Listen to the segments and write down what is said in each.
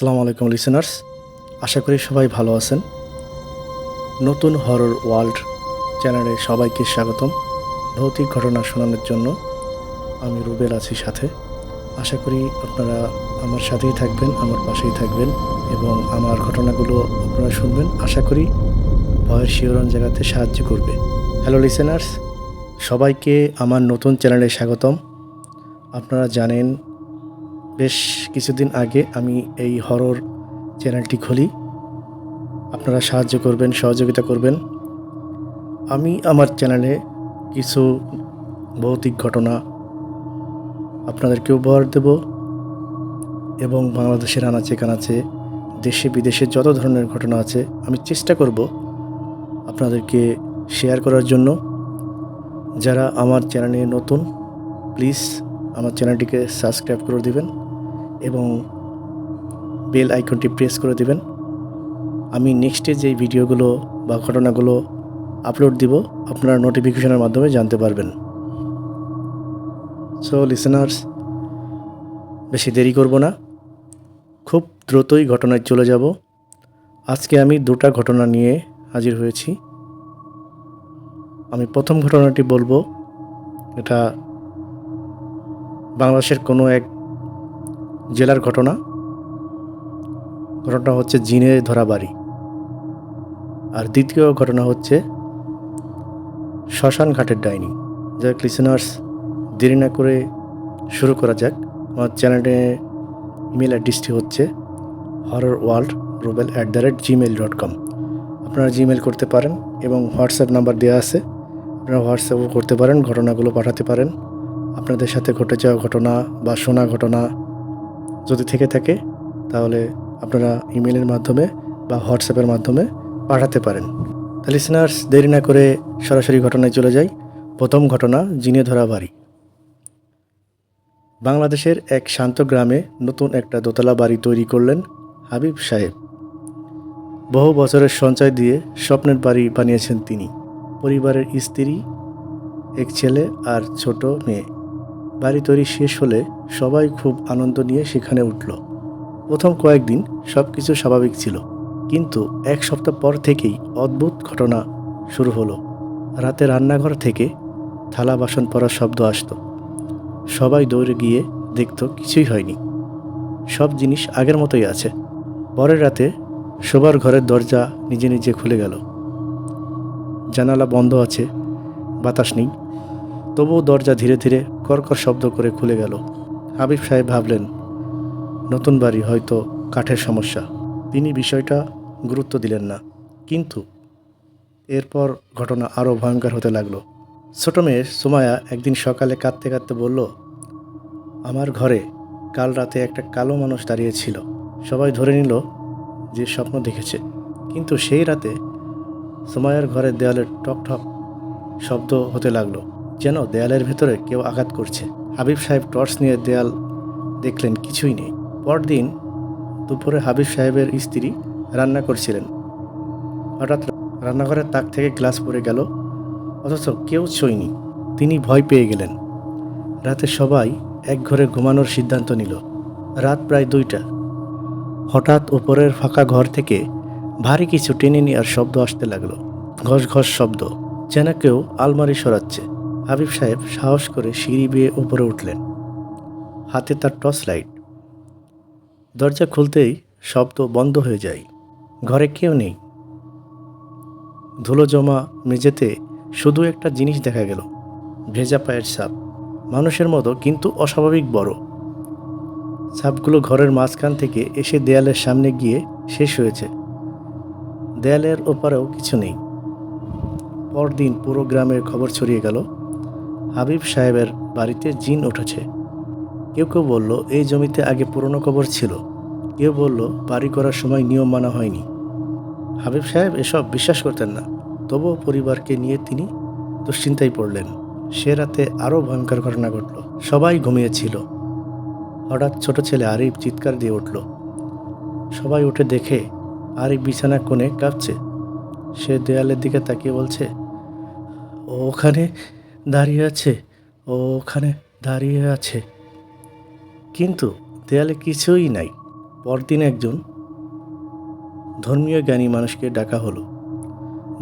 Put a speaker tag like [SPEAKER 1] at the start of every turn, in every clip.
[SPEAKER 1] আসসালামু আলাইকুম লিসেনার্স, আশা করি সবাই ভালো আছেন। নতুন হরর ওয়ার্ল্ড চ্যানেলে সবাইকে স্বাগতম। ভৌতিক ঘটনা শোনানোর জন্য আমি রুবেল আছি সাথে। আশা করি আপনারা আমার সাথেই থাকবেন, আমার পাশেই থাকবেন এবং আমার ঘটনাগুলো আপনারা শুনবেন। আশা করি ভয়ের শিহরণ জাগাতে সাহায্য করবে। হ্যালো লিসেনার্স, সবাইকে আমার নতুন চ্যানেলে স্বাগতম। আপনারা জানেন বেশ কিছুদিন আগে আমি এই হরর চ্যানেলটি খুলি। আপনারা সাহায্য করবেন, সহযোগিতা করবেন। আমি আমার চ্যানেলে কিছু ভৌতিক ঘটনা আপনাদেরকে উপহার দেব এবং বাংলাদেশের আনাচে কানাচে দেশে বিদেশে যত ধরনের ঘটনা আছে আমি চেষ্টা করব আপনাদেরকে শেয়ার করার জন্য। যারা আমার চ্যানেলে নতুন, প্লিজ আমার চ্যানেলটিকে সাবস্ক্রাইব করে দিবেন এবং বেল আইকনটি প্রেস করে দিবেন। আমি নেক্সটে যেই ভিডিওগুলো বা ঘটনাগুলো আপলোড দিব আপনারা নোটিফিকেশনের মাধ্যমে জানতে পারবেন। সো লিসেনার্স, বেশি দেরি করব না, খুব দ্রুতই ঘটনায় চলে যাব। আজকে আমি দুটা ঘটনা নিয়ে হাজির হয়েছি। আমি প্রথম ঘটনাটি বলবো, এটা বাংলাদেশের কোনো এক জেলার ঘটনা। ঘটনাটা হচ্ছে জিনে ধরা বাড়ি। আর দ্বিতীয় ঘটনা হচ্ছে শ্মশান ঘাটের ডাইনি। যাক লিসেনার্স, দেরি না করে শুরু করা যাক। আমার চ্যানেলে ইমেল অ্যাড্রেসটি হচ্ছে horrorworldrubel@gmail.com। আপনারা জিমেল করতে পারেন এবং হোয়াটসঅ্যাপ নাম্বার দেওয়া আছে, আপনারা হোয়াটসঅ্যাপও করতে পারেন, ঘটনাগুলো পাঠাতে পারেন। আপনাদের সাথে ঘটে যাওয়া ঘটনা বা শোনা ঘটনা যদি থেকে থাকে তাহলে আপনারা ইমেলের মাধ্যমে বা হোয়াটসঅ্যাপের মাধ্যমে পাঠাতে পারেন। তাহলে লিসেনার্স, দেরি না করে সরাসরি ঘটনায় চলে যাই। প্রথম ঘটনা, জিনে ধরা বাড়ি। বাংলাদেশের এক শান্ত গ্রামে নতুন একটা দোতলা বাড়ি তৈরি করলেন হাবিব সাহেব। বহু বছরের সঞ্চয় দিয়ে স্বপ্নের বাড়ি বানিয়েছেন তিনি। পরিবারের স্ত্রী, এক ছেলে আর ছোট মেয়ে। বাড়ি তৈরি শেষ হলে সবাই খুব আনন্দ নিয়ে সেখানে উঠল। প্রথম কয়েকদিন সব কিছু স্বাভাবিক ছিল, কিন্তু এক সপ্তাহ পর থেকেই অদ্ভুত ঘটনা শুরু হলো। রাতে রান্নাঘর থেকে থালা বাসন পড়ার শব্দ আসতো। সবাই দৌড়ে গিয়ে দেখত কিছুই হয়নি, সব জিনিস আগের মতোই আছে। পরের রাতে শোবার ঘরের দরজা নিজে নিজে খুলে গেল। জানালা বন্ধ আছে, বাতাস নেই, তবুও দরজা ধীরে ধীরে কর্কর শব্দ করে খুলে গেল। হাবিব সাহেব ভাবলেন নতুন বাড়ি, হয়তো কাঠের সমস্যা। তিনি বিষয়টা গুরুত্ব দিলেন না। কিন্তু এরপর ঘটনা আরও ভয়ঙ্কর হতে লাগলো। ছোট মেয়ে সুমায়া একদিন সকালে কাঁদতে কাঁদতে বলল, আমার ঘরে কাল রাতে একটা কালো মানুষ দাঁড়িয়েছিল। সবাই ধরে নিল যে স্বপ্ন দেখেছে। কিন্তু সেই রাতে সুমায়ার ঘরের দেয়ালের ঠক ঠক শব্দ হতে লাগলো, যেন দেয়ালের ভেতরে কেউ আঘাত করছে। হাবিব সাহেব টর্চ নিয়ে দেয়াল দেখলেন, কিছুই নেই। পরদিন দুপুরে হাবিব সাহেবের স্ত্রী রান্না করছিলেন। হঠাৎ রান্নাঘরের তাক থেকে গ্লাস পড়ে গেল, অথচ কেউ ছুঁয়নি। তিনি ভয় পেয়ে গেলেন। রাতে সবাই এক ঘরে ঘুমানোর সিদ্ধান্ত নিল। রাত প্রায় 2টা। হঠাৎ উপরের ফাঁকা ঘর থেকে ভারী কিছু টেনে নেওয়ার শব্দ আসতে লাগলো। ঘস ঘস শব্দ, যেন কেউ আলমারি সরাচ্ছে। হাবিব সাহেব সাহস করে সিঁড়ি বেয়ে উপরে উঠলেন, হাতে তার টর্চ লাইট। দরজা খুলতেই শব্দ বন্ধ হয়ে যায়। ঘরে কেউ নেই। ধুলো জমা মেঝেতে শুধু একটা জিনিস দেখা গেল, ভেজা পায়ের ছাপ। মানুষের মতো, কিন্তু অস্বাভাবিক বড়। ছাপগুলো ঘরের মাঝখান থেকে এসে দেয়ালের সামনে গিয়ে শেষ হয়েছে। দেয়ালের ওপারেও কিছু নেই। পরদিন পুরো গ্রামের খবর ছড়িয়ে গেল, হাবিব সাহেবের বাড়িতে জিন উঠেছে। কেউ কেউ বলল এই জমিতে আগে পুরনো কবর ছিল। কেউ বলল বাড়ি করার সময় নিয়ম মানা হয়নি। হাবিব সাহেব এসব বিশ্বাস করতেন না, তবুও পরিবারকে নিয়ে তিনি দুশ্চিন্তায় পড়লেন। সে রাতে আরও ভয়ঙ্কর ঘটনা ঘটল। সবাই ঘুমিয়েছিল। হঠাৎ ছোট ছেলে আরিফ চিৎকার দিয়ে উঠল। সবাই উঠে দেখে আরিফ বিছানার কোণে কাঁপছে। সে দেয়ালের দিকে তাকিয়ে বলছে, ও ওখানে দাঁড়িয়ে আছে, ও ওখানে দাঁড়িয়ে আছে। কিন্তু দেয়ালে কিছুই নাই। পরদিন একজন ধর্মীয় জ্ঞানী মানুষকে ডাকা হলো,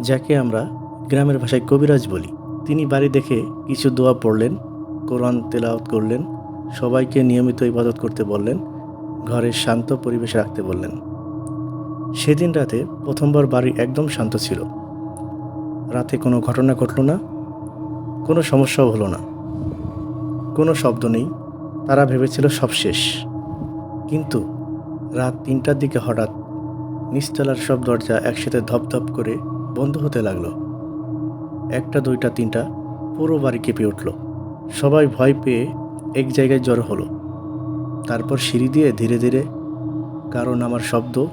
[SPEAKER 1] যাকে আমরা গ্রামের ভাষায় কবিরাজ বলি। তিনি বাড়ি দেখে কিছু দোয়া পড়লেন, কোরআন তেলাওয়াত করলেন, সবাইকে নিয়মিত ইবাদত করতে বললেন, ঘরে শান্ত পরিবেশ রাখতে বললেন। সেদিন রাতে প্রথমবার বাড়ি একদম শান্ত ছিল। রাতে কোনো ঘটনা ঘটল না, কোনো সমস্যাও হলো না, কোনো শব্দ নেই। তারা ভেবেছিল সব শেষ। কিন্তু রাত ৩টার দিকে হঠাৎ নিচতলার সব দরজা একসাথে ধপধপ করে বন্ধ হতে লাগলো। ১টা, ২টা, ৩টা, পুরো বাড়ি কেঁপে উঠল। সবাই ভয় পেয়ে এক জায়গায় জড়ো হলো। তারপর সিঁড়ি দিয়ে ধীরে ধীরে কারো নামার শব্দ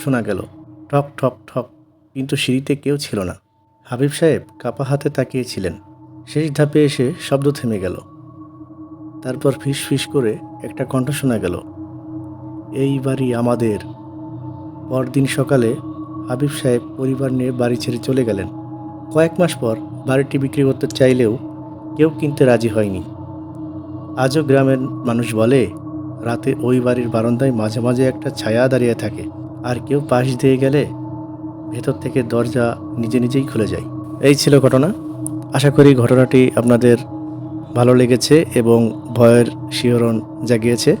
[SPEAKER 1] শোনা গেল, ঠক ঠক ঠক। কিন্তু সিঁড়িতে কেউ ছিল না। হাবিব সাহেব কাপা হাতে তাকিয়েছিলেন। শেষ ধাপে এসে শব্দ থেমে গেল। তারপর ফিস ফিস করে একটা কণ্ঠ শোনা গেল, এই বাড়ি আমাদের। পরদিন সকালে হাবিব সাহেব পরিবার নিয়ে বাড়ি ছেড়ে চলে গেলেন। কয়েক মাস পর বাড়িটি বিক্রি করতে চাইলেও কেউ কিনতে রাজি হয়নি। আজও গ্রামের মানুষ বলে, রাতে ওই বাড়ির বারান্দায় মাঝে মাঝে একটা ছায়া দাঁড়িয়ে থাকে, আর কেউ পাশ দিয়ে গেলে ভেতর থেকে দরজা নিজে নিজেই খুলে যায়। এই ছিল ঘটনা। আশা করি ঘটনাটি আপনাদের ভালো লেগেছে এবং ভয়ের শিহরণ জাগিয়েছে।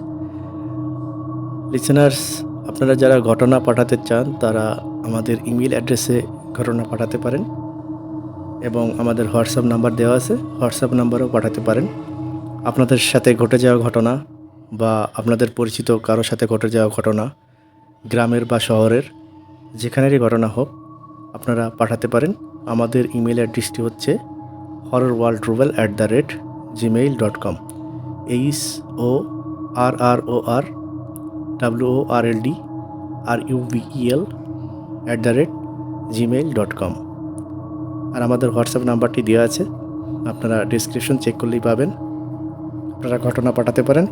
[SPEAKER 1] লিসেনার্স, আপনারা যারা ঘটনা পাঠাতে চান তারা আমাদের ইমেল অ্যাড্রেসে ঘটনা পাঠাতে পারেন এবং আমাদের হোয়াটসঅ্যাপ নাম্বার দেওয়া আছে, হোয়াটসঅ্যাপ নাম্বারেও পাঠাতে পারেন। আপনাদের সাথে ঘটে যাওয়া ঘটনা বা আপনাদের পরিচিত কারোর সাথে ঘটে যাওয়া ঘটনা, গ্রামের বা শহরের যেখানেরই ঘটনা হোক, আপনারা পাঠাতে পারেন। আমাদের ইমেল অ্যাড্রেসটি হচ্ছে horrorworldtravel@gmail.com, HORRORWORLDRUVEL@gmail.com। আর আমাদের হোয়াটসঅ্যাপ নাম্বারটি দেওয়া আছে, আপনারা ডিসক্রিপশন চেক করলেই পাবেন। আপনারা ঘটনা পাঠাতে পারেন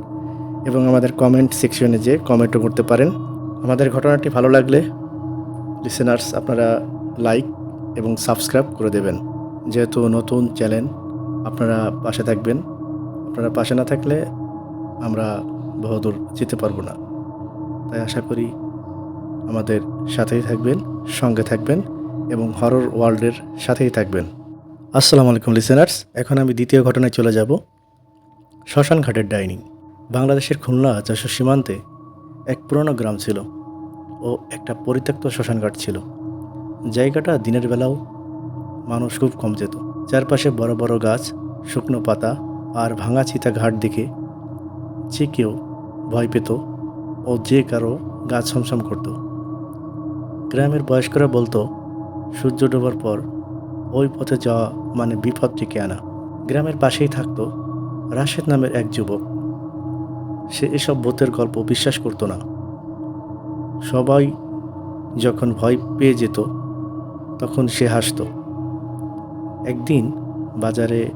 [SPEAKER 1] এবং আমাদের কমেন্ট সেকশনে যেয়ে কমেন্টও করতে পারেন। আমাদের ঘটনাটি ভালো লাগলে লিসেনার্স আপনারা লাইক এবং সাবস্ক্রাইব করে দেবেন। যেহেতু নতুন চ্যানেল, আপনারা পাশে থাকবেন। আপনারা পাশে না থাকলে আমরা বহুদূর যেতে পারবো না। তাই আশা করি আমাদের সাথেই থাকবেন, সঙ্গে থাকবেন এবং হরর ওয়ার্ল্ডের সাথেই থাকবেন। আসসালামু আলাইকুম লিসেনার্স। এখন আমি দ্বিতীয় ঘটনায় চলে যাব। শ্মশানঘাটের ডাইনি। বাংলাদেশের খুলনা যশোর সীমান্তে এক পুরনো গ্রাম ছিল ও একটা পরিত্যক্ত শ্মশানঘাট ছিল। জায়গাটা দিনের বেলাও মানুষ খুব কম যেত। চারপাশে বড় বড় গাছ, শুকনো পাতা আর ভাঙা চিতা ঘাট দেখে যে কেউ ভয় পেত ও যে কারো গা ছমছম করত। গ্রামের বয়স্করা বলতো, সূর্য ডোবার পর ওই পথে যাওয়া মানে বিপদ ডেকে আনা। গ্রামের পাশেই থাকতো রাশেদ নামের এক যুবক। সে এসব ভূতের গল্প বিশ্বাস করতো না। সবাই যখন ভয় পেয়ে যেত তখন সে হাসত। একদিন বাজারে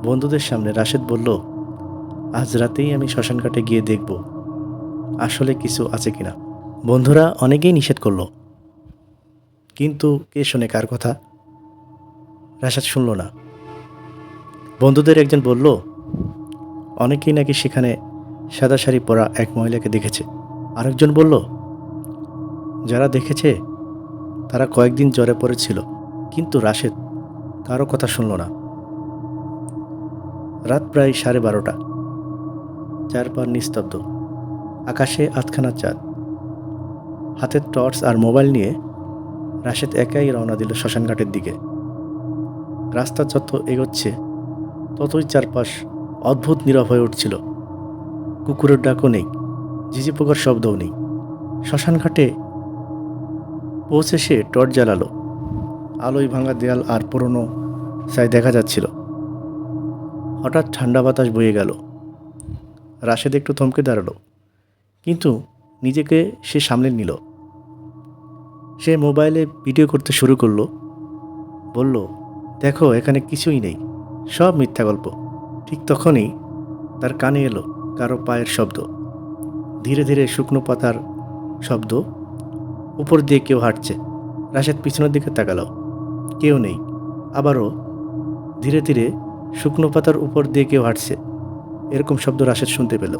[SPEAKER 1] বন্ধুদের সামনে রাশেদ বলল, আজ রাতেই আমি শ্মশানঘাটে গিয়ে দেখব আসলে কিছু আছে কিনা। বন্ধুরা অনেকেই নিষেধ করলো, কিন্তু কে শোনে কার কথা। রাশেদ শুনল না। বন্ধুদের একজন বলল, অনেকেই নাকি সেখানে সাদা শাড়ি পরা এক মহিলাকে দেখেছে। আরেকজন বলল, যারা দেখেছে তারা কয়েকদিন জ্বরে পড়েছিল। কিন্তু রাশেদ কারো কথা শুনল না। রাত প্রায় 12:30। চারপাশ নিস্তব্ধ। আকাশে আধখানা চাঁদ। হাতের টর্চ আর মোবাইল নিয়ে রাশেদ একাই রওনা দিল শ্মশানঘাটের দিকে। রাস্তা যত এগোচ্ছে ততই চারপাশ অদ্ভুত নীরব হয়ে উঠছিল। কুকুরের ডাকও নেই, ঝিঝি পোকার শব্দও নেই। শ্মশানঘাটে পৌঁছে সে টর্চ জ্বালালো। আলোয় ভাঙা দেয়াল আর পুরনো ছাই দেখা যাচ্ছিল। হঠাৎ ঠান্ডা বাতাস বয়ে গেল। রাশেদ একটু থমকে দাঁড়ালো, কিন্তু নিজেকে সে সামলে নিল। সে মোবাইলে ভিডিও করতে শুরু করলো। বলল, দেখো এখানে কিছুই নেই, সব মিথ্যা গল্প। ঠিক তখনই তার কানে এলো কারো পায়ের শব্দ, ধীরে ধীরে শুকনো পাতার শব্দ। উপর দিয়ে কেউ হাঁটছে। রাশেদ পিছনের দিকে তাকালো, কেউ নেই। আবারও ধীরে ধীরে শুকনো পাতার উপর দিয়ে কেউ হাঁটছে, এরকম শব্দ রাশেদ শুনতে পেল।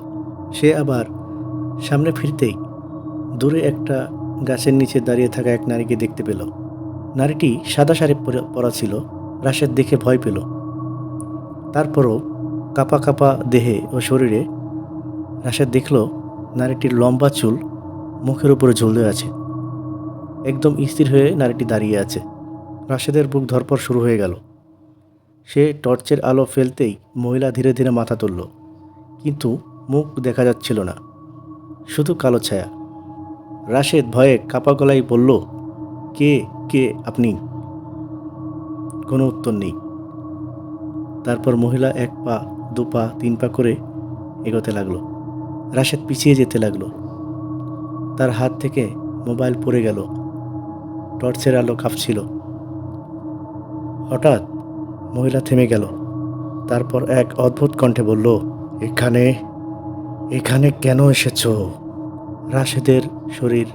[SPEAKER 1] সে আবার সামনে ফিরতেই দূরে একটা গাছের নিচে দাঁড়িয়ে থাকা এক নারীকে দেখতে পেল। নারীটি সাদা শাড়ি পরা ছিল। রাশেদ দেখে ভয় পেল। তারপরও কাঁপা কাঁপা দেহে ও শরীরে রাশেদ দেখল নারীটির লম্বা চুল মুখের উপরে ঝুলে আছে। একদম স্থির হয়ে নারীটি দাঁড়িয়ে আছে। রাশেদের বুক ধড়ফড় শুরু হয়ে গেল। সে টর্চের আলো ফেলতেই মহিলা ধীরে ধীরে মাথা তুলল, কিন্তু মুখ দেখা যাচ্ছিল না, শুধু কালো ছায়া। রাশেদ ভয়ে কাঁপা গলায় বলল, কে কে আপনি? কোনো উত্তর নেই। তারপর মহিলা 1 পা 2 পা 3 পা করে এগোতে লাগলো। রাশেদ পিছিয়ে যেতে লাগলো। তার হাত থেকে মোবাইল পড়ে গেল। টর্চের আলো কাঁপছিল। হঠাৎ মহিলা থেমে গেল। তারপর এক অদ্ভুত কণ্ঠে বলল, এখানে এখানে কেন এসেছো? রাশেদের শরীর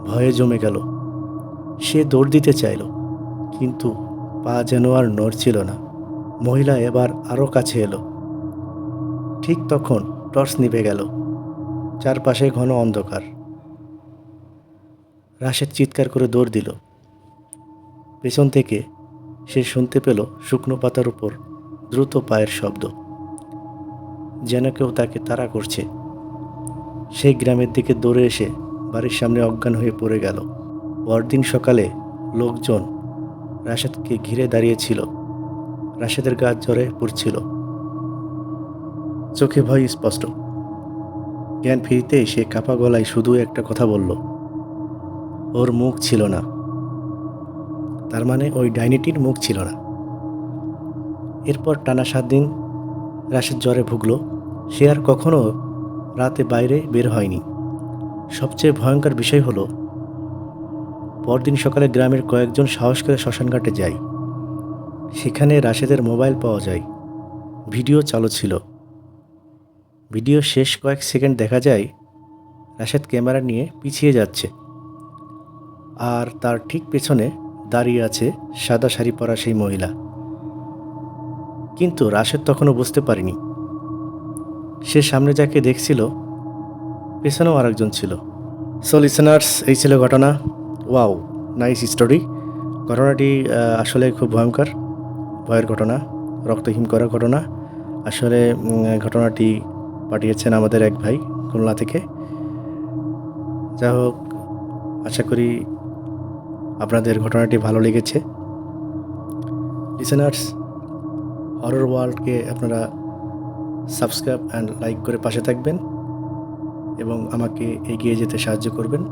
[SPEAKER 1] ভয়ে জমে গেল। সে দৌড় দিতে চাইল, কিন্তু পা যেন আর নড়ছিল না। মহিলা এবার আরও কাছে এলো। ঠিক তখন টর্চ নিভে গেল। চারপাশে ঘন অন্ধকার। রাশেদ চিৎকার করে দৌড় দিল। পেছন থেকে সে শুনতে পেল শুকনো পাতার উপর দ্রুত পায়ের শব্দ, যেন কেউ তাকে তাড়া করছে। সেই গ্রামের দিকে দৌড়ে এসে বাড়ির সামনে অজ্ঞান হয়ে পড়ে গেল। পরদিন সকালে লোকজন রাশেদকে ঘিরে দাঁড়িয়েছিল। রাশেদের গা জ্বরে পড়ছিল, চোখে ভয় স্পষ্ট। জ্ঞান ফিরতেই সে কাঁপা গলায় শুধু একটা কথা বলল, ওর মুখ ছিল না। তার মানে ওই ডাইনিটির মুখ ছিল না। এরপর টানা 7 দিন রাশেদ জ্বরে ভুগল। সে আর কখনো রাতে বাইরে বের হয়নি। সবচেয়ে ভয়ঙ্কর বিষয় হলো, পরদিন সকালে গ্রামের কয়েকজন সাহস করে শ্মশানঘাটে যায়। সেখানে রাশেদের মোবাইল পাওয়া যায়। ভিডিও চালু ছিল। ভিডিও শেষ কয়েক সেকেন্ড দেখা যায় রাশেদ ক্যামেরা নিয়ে পিছিয়ে যাচ্ছে, আর তার ঠিক পেছনে দাঁড়িয়ে আছে সাদা শাড়ি পরা সেই মহিলা। কিন্তু রাশেদ তখনও বুঝতে পারেনি সে সামনে যাকে দেখছিল পেছনেও আরেকজন ছিল। সো লিসেনার্স, এই ছিল ঘটনা। Wow, nice story. ঘটনাটি আসলে খুব ভয়ঙ্কর, ভয়ের ঘটনা, রক্তহীন করা ঘটনা। আসলে ঘটনাটি পাঠিয়েছেন আমাদের এক ভাই খুলনা থেকে। যাই হোক, আশা করি আপনাদের ঘটনাটি ভালো লেগেছে। লিসেনার্স, হরর ওয়ার্ল্ডকে আপনারা সাবস্ক্রাইব অ্যান্ড লাইক করে পাশে থাকবেন এবং আমাকে এগিয়ে যেতে সাহায্য করবেন।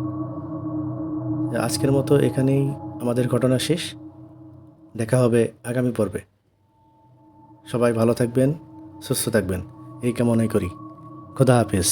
[SPEAKER 1] আজকের মতো এখানেই আমাদের ঘটনা শেষ। দেখা হবে আগামী পর্বে। সবাই ভালো থাকবেন, সুস্থ থাকবেন, এই কামনাই করি। খোদা হাফেজ।